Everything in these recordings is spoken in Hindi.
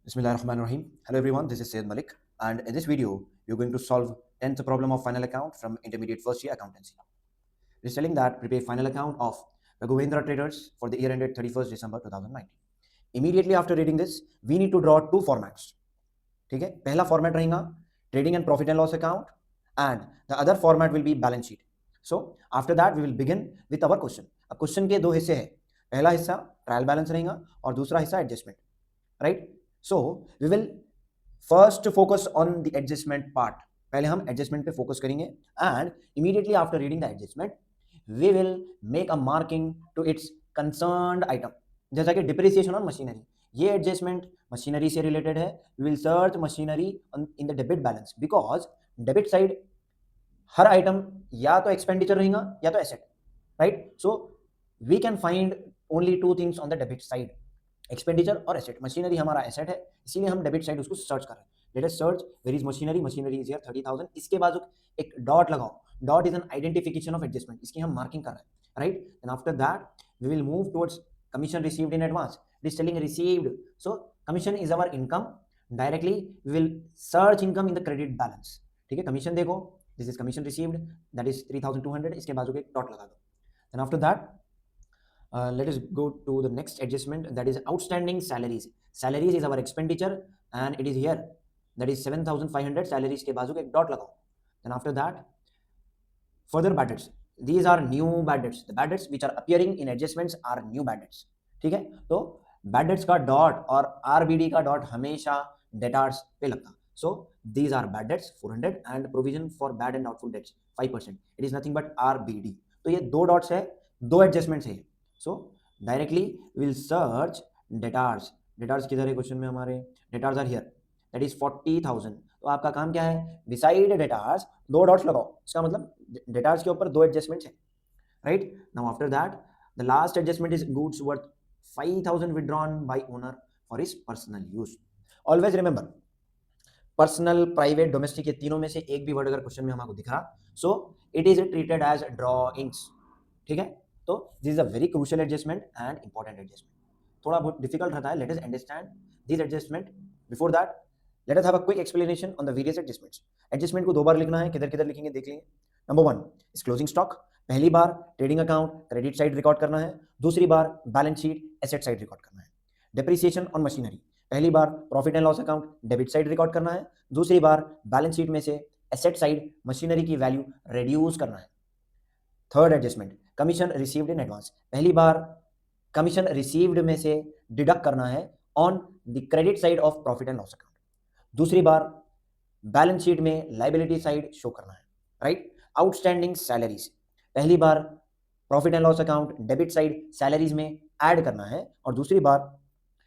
Bismillahirrahmanirrahim. Hello everyone, this is Syed Malik, and in this video, we're going to solve 10th problem of final account from intermediate first year accountancy. It is telling that prepare final account of Raghavendra Traders for the year ended 31st December 2019. Immediately after reading this, we need to draw two formats. ठीक है, पहला फॉर्मेट रहेगा trading and profit and loss account and the other format will be balance sheet. So after that we will begin with our question. अब क्वेश्चन के दो हिस्से हैं. पहला हिस्सा ट्रायल बैलेंस रहेगा और दूसरा हिस्सा adjustment. Right. So we will first focus on the adjustment part. पहले हम एडजस्टमेंट पे फोकस करेंगे and immediately after reading the adjustment we will make a marking to its concerned item. जैसा कि डिप्रिसिएशन ऑन मशीनरी, ये एडजस्टमेंट मशीनरी से रिलेटेड है. We will search machinery in the debit balance because debit side हर आइटम या तो एक्सपेंडिचर रहेगा या तो asset. Right. So we can find only two things on the debit side, expenditure और एसेट. मशीनरी हमारा एसेट है, इसीलिए हम डेबिट साइड उसको सर्च कर रहे हैं. Let us search where is machinery. Machinery is here 30,000. इसके बाद एक डॉट लगाओ. Dot is an identification of adjustment. इसकी हम मार्किंग कर रहे हैं. Right. And after that we will move towards commission received in advance. It is telling received. So commission is our income. Directly we will search income in the credit balance. ठीक है. commission देखो, this is commission received, that is 3,200. इसके बाजू के डॉट लगा दो. Then after that let us go to the next adjustment, that is outstanding salaries. Salaries is our expenditure and it is here, that is 7,500. salaries के बाजू के एक डॉट लगाओ. Then after that further bad debts. These are new bad debts. The bad debts which are appearing in adjustments are new bad debts. ठीक है. तो bad debts का डॉट और RBD का डॉट हमेशा debtors पे लगता. So these are bad debts 400 and provision for bad and doubtful debts 5%. It is nothing but RBD. तो ये दो डॉट्स है, दो एडजस्टमेंट्स है. So directly we will search debtors. debtors किधर है क्वेश्चन में हमारे? debtors are here, that is 40,000. तो आपका काम क्या है? बिसाइड डेटार्स दो डॉट्स लगाओ. इसका मतलब डेटार्स के ऊपर दो एडजस्टमेंट्स है. Right. Now after that the last adjustment is goods worth 5,000 withdrawn bye owner for his personal use. Always remember, personal, private, domestic, ये तीनों में से एक भी वर्ड अगर क्वेश्चन में हमको दिख रहा, so it is treated as drawings. ठीक है. तो this is a very crucial adjustment and important adjustment. थोड़ा बहुत डिफिकल्ट रहता है. Let us understand this adjustment. Before that let us have a quick explanation on the various adjustments. Adjustment को दो बार लिखना है. किधर किधर लिखेंगे देख लेंगे. Number 1 is closing stock. पहली बार trading account credit side record करना है. दूसरी बार balance sheet asset side record करना है. डेप्रिसिएशन ऑन मशीनरी, पहली बार profit and loss account debit side record करना है. दूसरी बार बैलेंस शीट में से एसेट साइड मशीनरी की वैल्यू रिड्यूस करना है. Third adjustment commission received in advance. पहली बार कमीशन रिसीव्ड में से डिडक्ट करना है on the credit side of profit and loss account. दूसरी बार बैलेंस शीट में लाइबिलिटी साइड शो करना है. राइट. आउटस्टैंडिंग सैलरीज, पहली बार profit and loss account debit side salaries में ऐड करना है और दूसरी बार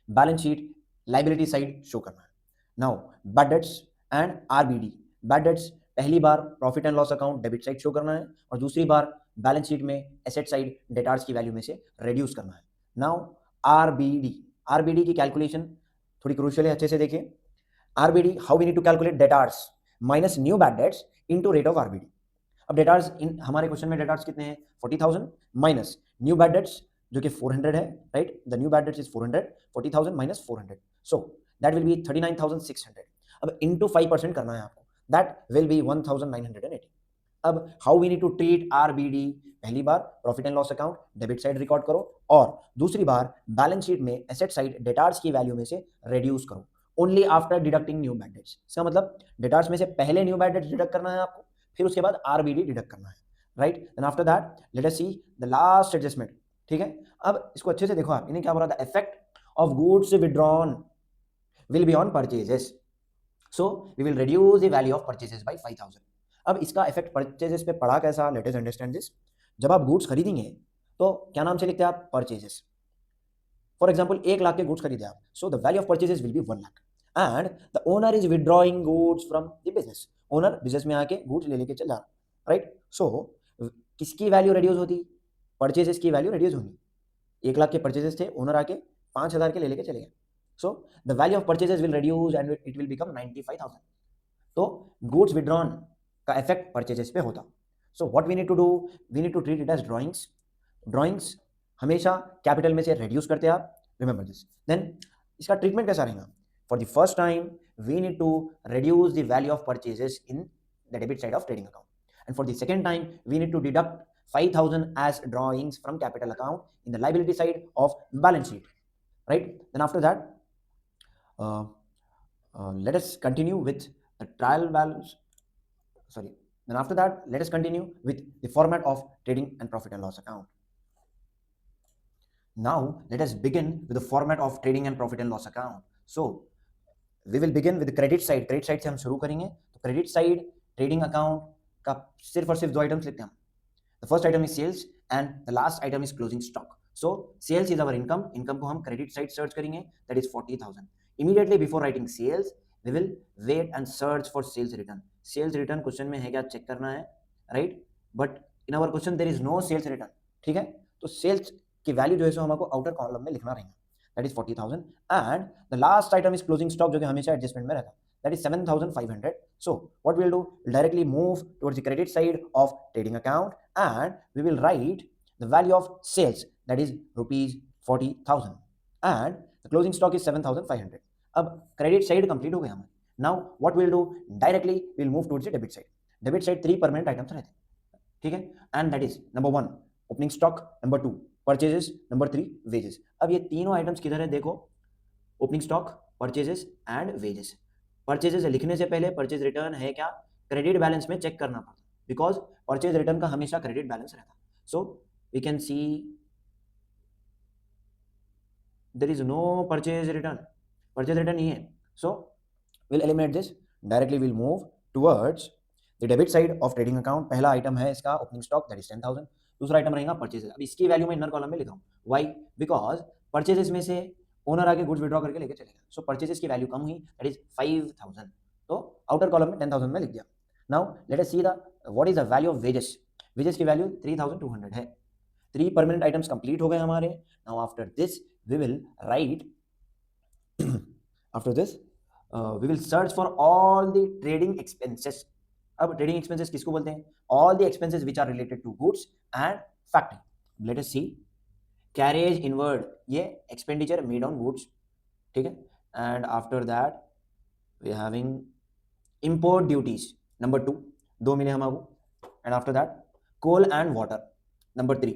balance sheet liability side show करना है. Now bad debts and RBD. Bad debts पहली बार profit and loss account debit side show करना है और दूसरी बार बैलेंस शीट में एसेट साइड डेटार्स की वैल्यू में से रिड्यूस करना है. Now RBD. आरबीडी की कैलकुलेशन थोड़ी क्रूशियल है, अच्छे से देखिए. RBD, how we need to calculate debtors minus new bad debts into rate of RBD. अब debtors इन हमारे क्वेश्चन में debtors कितने हैं? 40,000 minus new bad debts जो कि 400 है. Right. The new bad dates is 400. 40,000 minus 400, so that will be 39,600. अब into 5% करना है आपको. that will be 1,980. अब how we need to treat RBD? पहली बार profit and loss account debit side record करो और दूसरी बार बैलेंस शीट में एसेट साइड डेटार्स की वैल्यू में से रिड्यूस करो. Only after deducting new bad debts. इसका मतलब डेटार्स में से पहले न्यू बैड डेट्स डिडक्ट करना है आपको, फिर उसके बाद आरबीडी डिडक्ट करना है. Right. And after that let us see the last adjustment. ठीक है. अब इसको अच्छे से देखो आप. इन्हें क्या बोला था? Effect of goods withdrawn will be on purchases. So we will reduce the value of purchases by 5,000. अब इसका इफेक्ट परचेजेस पे पड़ा कैसा? Let us understand this. जब आप गुड्स खरीदेंगे तो क्या नाम से लिखते हैं आप? परचेजेस. फॉर एग्जाम्पल 1,00,000 के गुड्स खरीदे आप, सो the value of purchases will be 1,00,000 and the owner is withdrawing goods from the business. Owner business में आके गुड्स ले लेके चल जा रहा. राइट. सो किसकी वैल्यू रिड्यूस होती? परचेजेस की वैल्यू रिड्यूस होगी. 1,00,000 के परचेजेस थे, ओनर आके 5,000 के ले लेके चले गए. So the value of purchases will reduce and it will become 95,000. तो गुड्स विड्रॉन का इफेक्ट परचेजेस पे होता. So what we need to do? We need to treat it as drawings. Drawings हमेशा कैपिटल में से रिड्यूस करते हैं आप. Remember this. देन इसका ट्रीटमेंट कैसा रहेगा? For the first time, we need to reduce the value of purchases in the debit side of trading account. And for the second time, we need to deduct 5,000 as drawings from capital account in the liability side of balance sheet, right? Then after that, uh, let us continue with the trial balance. Sorry. Then after that, let us continue with the format of trading and profit and loss account. Now, let us begin with the format of trading and profit and loss account. So, we will begin with the credit side. Credit side से हम शुरू करेंगे. तो credit side trading account का सिर्फ और सिर्फ दो items लिखते हैं हम. The first item is sales and the last item is closing stock. So sales is our income. Income को हम credit side search करेंगे. That is 40,000. Immediately before writing sales, we will wait and search for sales return. Sales return question में है क्या check करना है, right? But in our question there is no sales return. ठीक है? तो sales की value जो है सो हमको outer column में लिखना रहेगा. That is 40,000. And the last item is closing stock जो कि हमेशा adjustment में रहता है. That is 7,500. So what we'll do, we'll directly move towards the credit side of trading account and we will write the value of sales, that is rupees 40,000, and the closing stock is 7,500. अब credit side complete हो गया हमारा. Now what we'll do, directly we'll move towards the debit side. Debit side 3 permanent items रहते हैं, ठीक है? And that is number 1 opening stock, number 2 purchases, number 3 wages. अब ये तीनों items किधर है देखो, opening stock, purchases and wages. Purchases लिखने से पहले purchase return है क्या, credit balance में check करना पड़ता है, because purchase return का हमेशा credit balance रहता है. So we can see there is no purchase return. Purchase return नहीं है. So we'll eliminate this. Directly we'll move towards the debit side of trading account. पहला item है इसका opening stock, that is 10,000. दूसरा item रहेगा purchases. अब इसकी वैल्यू मैं इनर कॉलम में लिखा हूँ. Why? Because purchases में से ओनर आके गुड्स विड्रॉ करके लेके चलेगा. सो परचेजेस की वैल्यू कम हुई, दैट इज 5,000. तो आउटर कॉलम में 10,000 में लिख दिया. Now let us see the what is the value of wages. Wages की वैल्यू 3,200 है. 3 परमानेंट आइटम्स कंप्लीट हो गए हमारे. Now after this we will write after this we will search for all the trading expenses. अब ट्रेडिंग एक्सपेंसेस किसको बोलते हैं? All the expenses which are related to goods and factory. Let us see. Carriage inward, ये एक्सपेंडिचर मेड ऑन गुड्स, ठीक है? And after that we are having import duties, number 2 दो मिले हमको. And after that coal and water, number 3.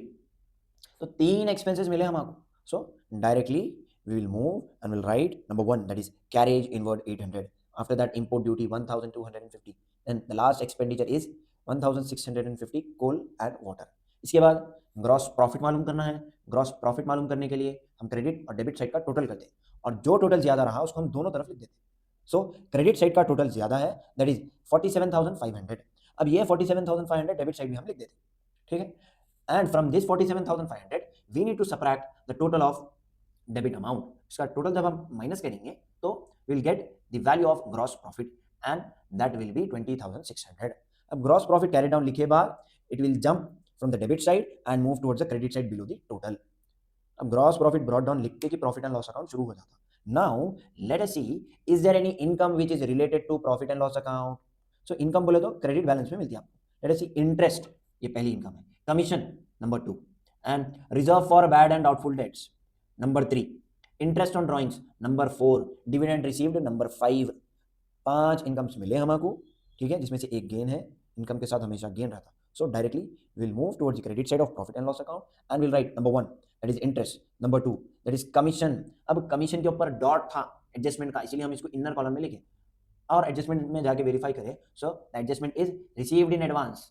तो 3 एक्सपेंसेस मिले हमको. So directly we will move and will write number 1, that is carriage inward 800. After that import duty 1,250. And the last expenditure is 1,650 coal and water. इसके बाद ग्रॉस प्रॉफिट मालूम करना है. ग्रॉस प्रॉफिट मालूम करने के लिए हम क्रेडिट और डेबिट साइड का टोटल करते हैं और जो टोटल ज्यादा रहा उसको हम दोनों तरफ लिख देते हैं. सो क्रेडिट साइड का टोटल ज्यादा है, दैट इज 47,500. अब ये 47,500 डेबिट साइड भी हम लिख देते हैं, ठीक है? And from this 47,500 we need to subtract the total of debit amount. इसका टोटल जब हम माइनस करेंगे तो will get the value of gross profit and that will be 20,600. अब ग्रॉस प्रॉफिट कैरी डाउन लिखे बाद it will jump from the debit side and move towards the credit side below the total. अब gross profit brought down लिख के कि profit and loss account शुरू हो जाता. Now let us see, is there any income which is related to profit and loss account? So income बोले तो credit balance में मिलती है आपको. Let us see interest, ये पहली income है. Commission number 2 and reserve for bad and doubtful debts number 3. Interest on drawings number 4. Dividend received number 5. 5 incomes मिले हमको, ठीक है, जिसमें से एक गेन है. इनकम के साथ हमेशा गेन रहता. So directly we'll move towards the credit side of profit and loss account and we'll write number 1, that is interest, number 2, that is commission. अब commission के ऊपर डॉट था एडजस्टमेंट का, इसीलिए हम इसको इनर कॉलम में लिखे और एडजस्टमेंट में जाके वेरीफाई करें. So the adjustment is received in advance,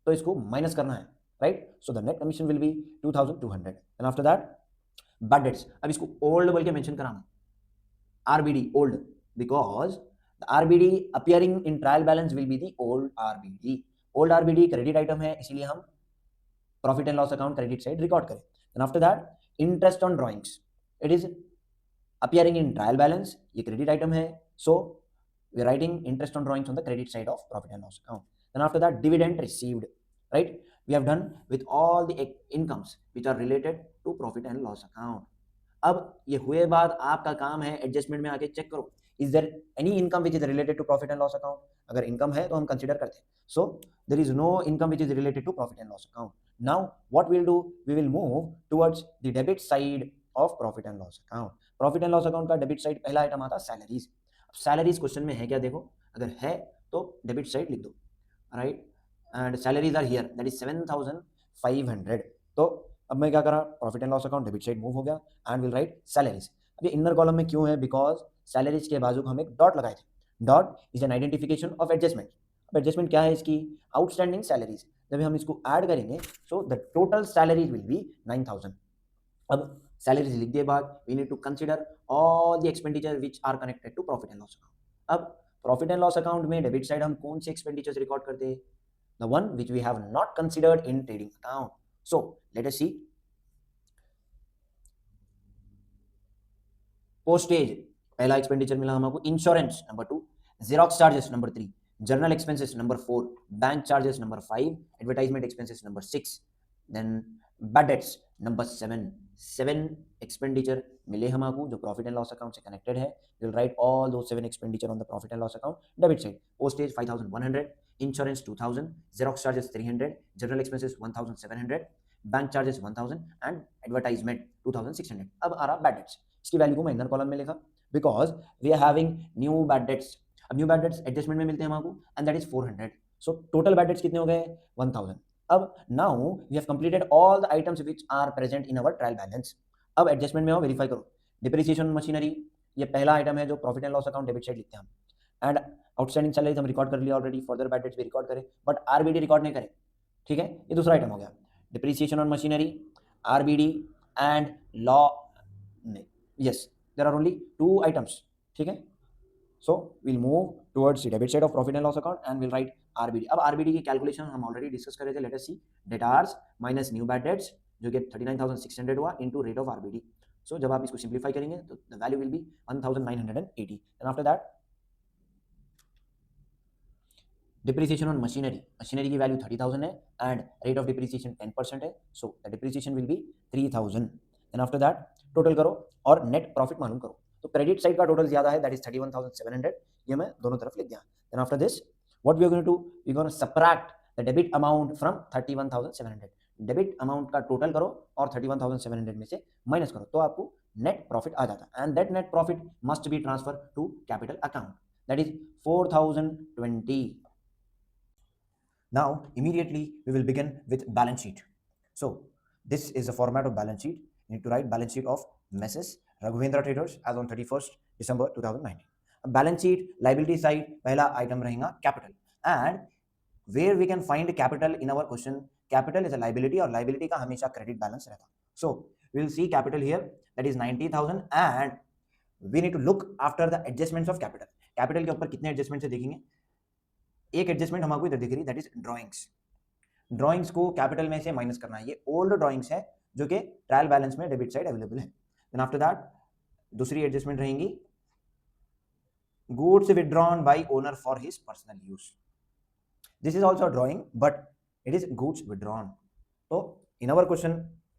तो इसको माइनस करना है, right? So the net commission will be 2,200. And after that bad debts. अब इसको ओल्ड बोल के मेंशन कराना, RBD old, because the RBD appearing in trial balance will be the old RBD. Old RBD credit item है, इसीलिए हम profit and loss account credit side record करें. And after that interest on drawings, it is appearing in trial balance, ये क्रेडिट आइटम है, so we are writing interest on drawings on the credit side of profit and loss account. And after that dividend received, right? We have done with all the incomes which are related to profit and loss account. अब ये हुए बाद आपका काम है एडजस्टमेंट में आके चेक करो, is there any income which is related to profit and loss account. अगर इनकम है तो हम कंसीडर करते हैं. So there is no income which is related to profit and loss account. Now what we'll do, we will move towards the debit side of profit and loss account. Profit and loss account का डेबिट साइड पहला आइटम आता सैलरीज। अब सैलरीज क्वेश्चन में है क्या, देखो अगर है तो डेबिट साइड लिख दो, right, and salaries are here, that is 7500। तो अब मैं क्या करा, profit and loss account debit side move हो गया एंड विल राइट सैलरीज। अब ये इनर कॉलम में क्यों है, बिकॉज सैलरीज के बाजू को हम एक डॉट लगाए थे। Dot is an identification of adjustment. अब एडजस्टमेंट क्या है इसकी, आउटस्टैंडिंग सैलरीज। जब हम इसको ऐड करेंगे so the total salaries will be 9000। अब सैलरीज लिख दिए बाद we need to consider all the expenditure which are connected to profit and loss account. अब प्रॉफिट एंड लॉस अकाउंट में डेबिट साइड हम कौन से एक्सपेंडिचर्स रिकॉर्ड करते हैं, the one which we have not considered in trading account. So let us see, postage पहला एक्सपेंडिचर मिला हमको, insurance number 2, xerox charges number 3, journal expenses number 4, bank charges number 5, advertisement expenses number 6, then bad debts number 7। 7 expenditure मिले हमको जो प्रॉफिट एंड लॉस अकाउंट से कनेक्टेड है। विल राइट ऑल दो 7 expenditure on the profit and loss account debit side. Postage 5100, insurance 2000, xerox charges 300, general expenses 1700, bank charges 1000 and advertisement 2600। अब आ रहा बैड डेट्स, इसकी वैल्यू को मैं इनर कॉलम में लिखा because we are having new bad debts. अब न्यू बैड डेट्स एडजस्टमेंट में मिलते हैं हमको and that is 400। So total bad debts कितने हो गए, 1000। अब now we have completed all the items which are present in our trial balance. अब एडजस्टमेंट में आओ, वेरीफाई करो। डिप्रिसिएशन मशीनरी ये पहला आइटम है जो profit and loss account debit side लिखते हैं हम। एंड आउटस्टैंडिंग सैलरीज हम रिकॉर्ड कर लिया ऑलरेडी, फर्दर बैड डेट्स भी रिकॉर्ड करें बट आरबीडी रिकॉर्ड नहीं करें, ठीक है। ये दूसरा आइटम हो गया, depreciation on machinery, RBD and law, yes there are only 2 items, ठीक है। So will move towards the debit side of profit and loss account and will write RBD. अब आरबीडी की कैलकुलेशन हम ऑलरेडी डिस्कस कर रहे थे, लेट अस सी, debtors minus new bad dates जो कि 39600 हुआ इनटू रेट ऑफ आरबीडी। सो जब आप इसको सिंप्लीफाई करेंगे तो the value will be 1980 and after that depreciation on machinery, machinery की वैल्यू 30,000 है एंड रेट ऑफ डिप्रिसिएशन 10% है, so the depreciation will be 3000 and after that total करो और नेट प्रॉफिट मालूम करो। तो क्रेडिट साइड का टोटल ज्यादा है, दैट इज 31,700, ये मैं दोनों तरफ लिख दिया। Then after this what we are going to do, we are going to subtract the debit amount from 31,700। Debit amount का टोटल करो और 31,700 में से माइनस करो तो आपको नेट प्रॉफिट आ जाता है and that net profit must be transfer to capital account, that is 4020। Now, immediately we will begin with balance sheet. So, this is the format of balance sheet. You need to write balance sheet of Mrs. Raghavendra Traders as on 31st December 2019. अब balance sheet liability side पहला item रहेगा capital and where we can find capital in our question. Capital is a liability और liability का हमेशा credit balance रहता. So, we will see capital here, that is 90,000 and we need to look after the adjustments of capital. Capital के ऊपर कितने adjustments है देखेंगे। एक एडजस्टमेंट हमको इधर दिख रही, दैट इज ड्राइंग्स। ड्राइंग्स को कैपिटल में से माइनस करना है, ये ओल्ड ड्राइंग्स है जो कि ट्रायल बैलेंस में डेबिट साइड अवेलेबल है। देन आफ्टर दैट दूसरी एडजस्टमेंट रहेंगी goods withdrawn by owner for his personal use. This is also drawing but it is goods withdrawn. तो in our question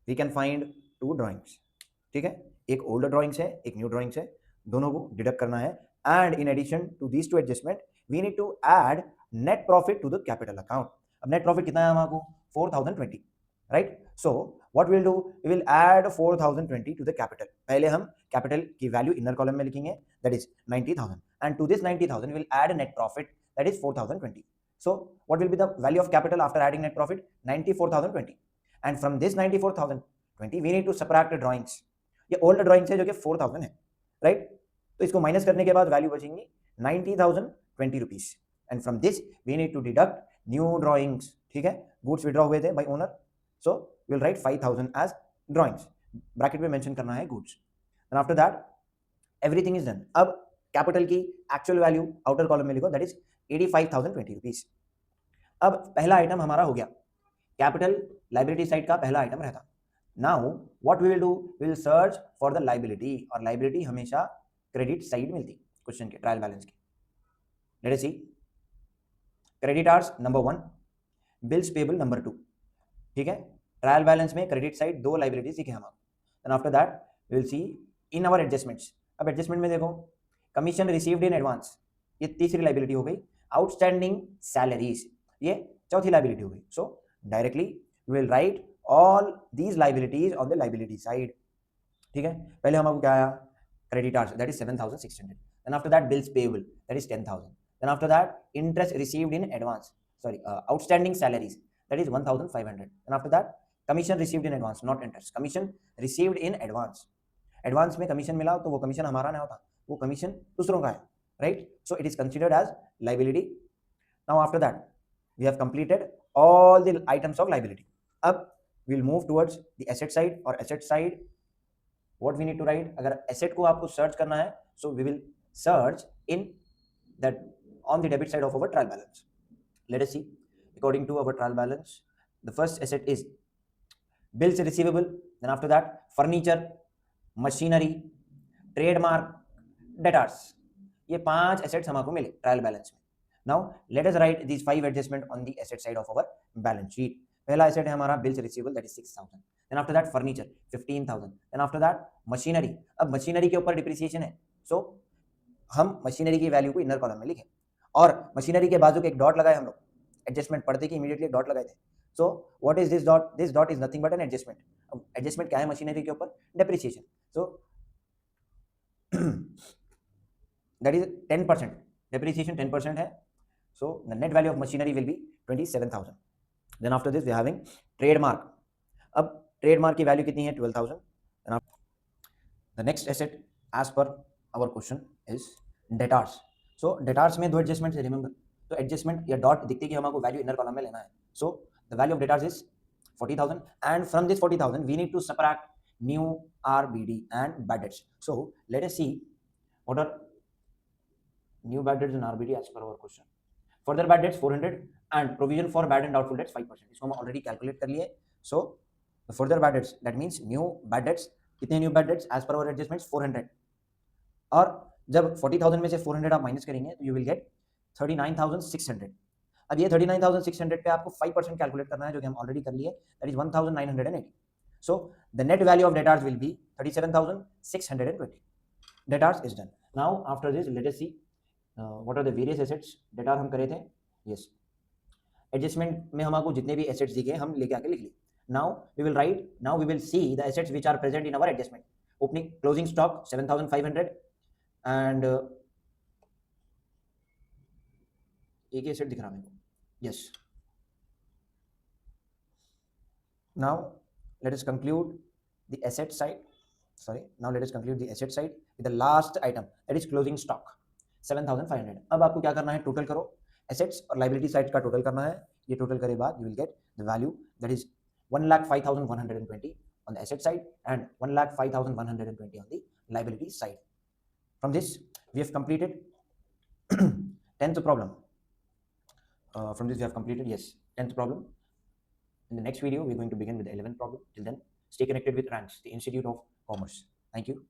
we can find 2 drawings, ठीक है। एक ओल्ड ड्राइंग्स है, एक न्यू ड्राइंग्स है, दोनों को डिडक्ट करना है and in addition to these 2 adjustment we need to add net profit to the capital account. अब नेट प्रॉफिट कितना है हमको 4020, right. So what will do, we will add 4020 to the capital. पहले हम कैपिटल की वैल्यू इनर कॉलम में लिखेंगे, that is 90,000 and to this 90,000 will add net profit, that is 4020। So what will be the value of capital after adding net profit, 94,020 and from this 94,020 we need to subtract drawings. ये ओल्ड ड्राइंग्स है जो कि 4000 है, राइट। तो इसको माइनस करने के बाद वैल्यू बचेंगी 90,020 rupees and from this we need to deduct new drawings, ठीक है। गुड्स विड्रॉ हुए थे by owner, so will write 5,000 as drawings, bracket में मेंशन करना है goods and after that everything is done. अब कैपिटल की एक्चुअल वैल्यू आउटर कॉलम में लिखो, दैट इज 85,020 रुपीज। अब पहला आइटम हमारा हो गया, कैपिटल लाइबिलिटी साइड का पहला आइटम रहता। Now what we will do, we will search for the liability, और लाइबिलिटी हमेशा क्रेडिट साइड मिलती क्वेश्चन के ट्रायल बैलेंस की। Let us see, creditors number 1, bills payable number 2, ठीक है। ट्रायल बैलेंस में क्रेडिट साइड 2 लाइबिलिटीज दिखे हम। And after that we will see in our adjustments. अब एडजस्टमेंट में देखो, कमीशन रिसीव्ड इन एडवांस, ये तीसरी लाइबिलिटी हो गई। आउटस्टैंडिंग सैलरीज, ये चौथी लाइबिलिटी हो गई। So directly we will write all these liabilities on the liability side, ठीक है। पहले हमको क्या आया, creditors, that is 7,600. Then after that, bills payable, that is 10,000. Then after that, interest received in advance, outstanding salaries, that is 1,500. Then after that, commission received in advance, not interest, commission received in advance. Advance में कमीशन मिला तो वो कमीशन हमारा नहीं होता, वो कमीशन दूसरों का है, right? So it is considered as liability. Now after that we have completed all the items of liability. अब we'll move towards the asset side. और asset side what we need to write, अगर asset को आपको search करना है, so we will search in that on the debit side of our trial balance. Let us see. According to our trial balance, the first asset is bills receivable. Then after that, furniture, machinery, trademark, debtors, ये 5 एसेट्स हमको मिले ट्रायल बैलेंस में. Now let us write these 5 adjustment on the asset side of our balance sheet. पहला एसेट है हमारा bills receivable, that is 6,000. Then after that furniture 15,000. Then after that machinery. अब मशीनरी के ऊपर डिप्रिसिएशन है, सो हम मशीनरी की वैल्यू को इनर कॉलम में लिखें और मशीनरी के बाजू के एक डॉट लगाए. हम लोग एडजस्टमेंट पढ़ते कि इमीडिएटली डॉट लगाए थे. So what is this dot? This dot is nothing but an adjustment. अब एडजस्टमेंट क्या है मशीनरी के ऊपर? Depreciation. So that is 10%. Depreciation 10% है. So the net value of machinery will be 27,000. Then after this we are having trademark. अब trademark की value कितनी है? 12,000. And the next asset as per our question is debtors. So debtors में दो adjustments है, remember. तो adjustment या dot दिखते कि हमको value inner column में लेना है. So the value of debtors is 40,000 and from this 40,000 we need to subtract new RBD and bad debts. So let us see what are new bad debts and RBD as per our question. Further bad debts 400 and provision for bad and doubtful debts 5%. इसको हम already calculate कर लिए. So the further bad debts, that means new bad debts, कितने new bad debts as per our adjustments? 400. और जब 40,000 में से 400 आप माइनस करेंगे तो you will get 39,600. अब ये 39,600 पे आपको 5% कैलकुलेट करना है, जो कि हम ऑलरेडी कर लिए, that is 1,980. So the net value of debtors will be 37,620. Debtors is done. Now after this let us see what are the various assets debtor हम करे थे. Yes, adjustment में हमको जितने भी assets दिखे हम लेके आके लिख लिए. Now we will see the assets which are present in our adjustment. Opening closing stock 7,500 and एक ही asset दिख रहा मेरे को. Yes. Now let us conclude the asset side. Now let us conclude the asset side with the last item, that is closing stock 7,500. अब आपको क्या करना है? टोटल करो assets और liability side का टोटल करना है. ये टोटल करे बाद you will get the value, that is 1,05,120 on the asset side and 1,05,120 on the liability side. From this we have completed 10th problem. From this we have completed 10th problem. In the next video, we're going to begin with the 11th problem. Till then, stay connected with RANCS, the Institute of Commerce. Thank you.